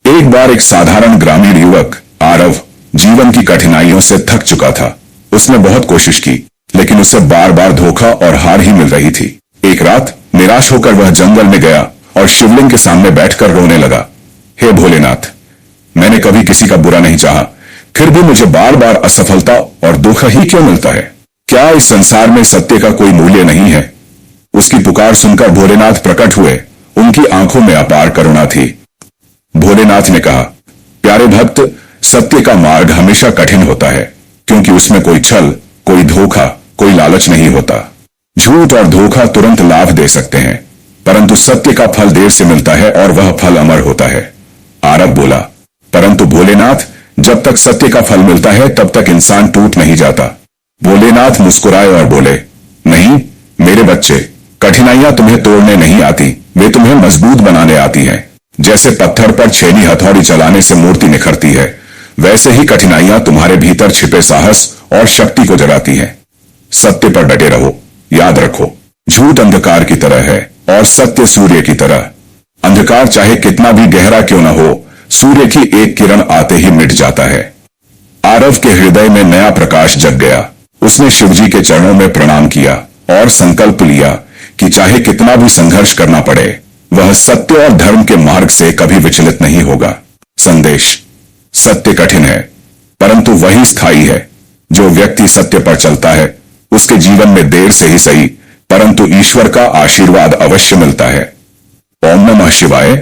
एक बार एक साधारण ग्रामीण युवक आरव जीवन की कठिनाइयों से थक चुका था। उसने बहुत कोशिश की, लेकिन उसे बार बार धोखा और हार ही मिल रही थी। एक रात निराश होकर वह जंगल में गया और शिवलिंग के सामने बैठकर रोने लगा। हे भोलेनाथ, मैंने कभी किसी का बुरा नहीं चाहा, फिर भी मुझे बार बार असफलता और दुख ही क्यों मिलता है? क्या इस संसार में सत्य का कोई मूल्य नहीं है? उसकी पुकार सुनकर भोलेनाथ प्रकट हुए। उनकी आंखों में अपार करुणा थी। भोलेनाथ ने कहा, प्यारे भक्त, सत्य का मार्ग हमेशा कठिन होता है, क्योंकि उसमें कोई छल, कोई धोखा, कोई लालच नहीं होता। झूठ और धोखा तुरंत लाभ दे सकते हैं, परंतु सत्य का फल देर से मिलता है और वह फल अमर होता है। आरव बोला, परंतु भोलेनाथ, जब तक सत्य का फल मिलता है तब तक इंसान टूट नहीं जाता। भोलेनाथ मुस्कुराए और बोले, नहीं मेरे बच्चे, कठिनाइयां तुम्हें तोड़ने नहीं आती, वे तुम्हें मजबूत बनाने आती हैं। जैसे पत्थर पर छेनी हथौड़ी चलाने से मूर्ति निखरती है, वैसे ही कठिनाइयां तुम्हारे भीतर छिपे साहस और शक्ति को जगाती हैं। सत्य पर डटे रहो। याद रखो, झूठ अंधकार की तरह है और सत्य सूर्य की तरह। अंधकार चाहे कितना भी गहरा क्यों न हो, सूर्य की एक किरण आते ही मिट जाता है। आरव के हृदय में नया प्रकाश जग गया। उसने शिवजी के चरणों में प्रणाम किया और संकल्प लिया कि चाहे कितना भी संघर्ष करना पड़े, वह सत्य और धर्म के मार्ग से कभी विचलित नहीं होगा। संदेश: सत्य कठिन है, परंतु वही स्थायी है। जो व्यक्ति सत्य पर चलता है, उसके जीवन में देर से ही सही, परंतु ईश्वर का आशीर्वाद अवश्य मिलता है। ओम नमः शिवाय।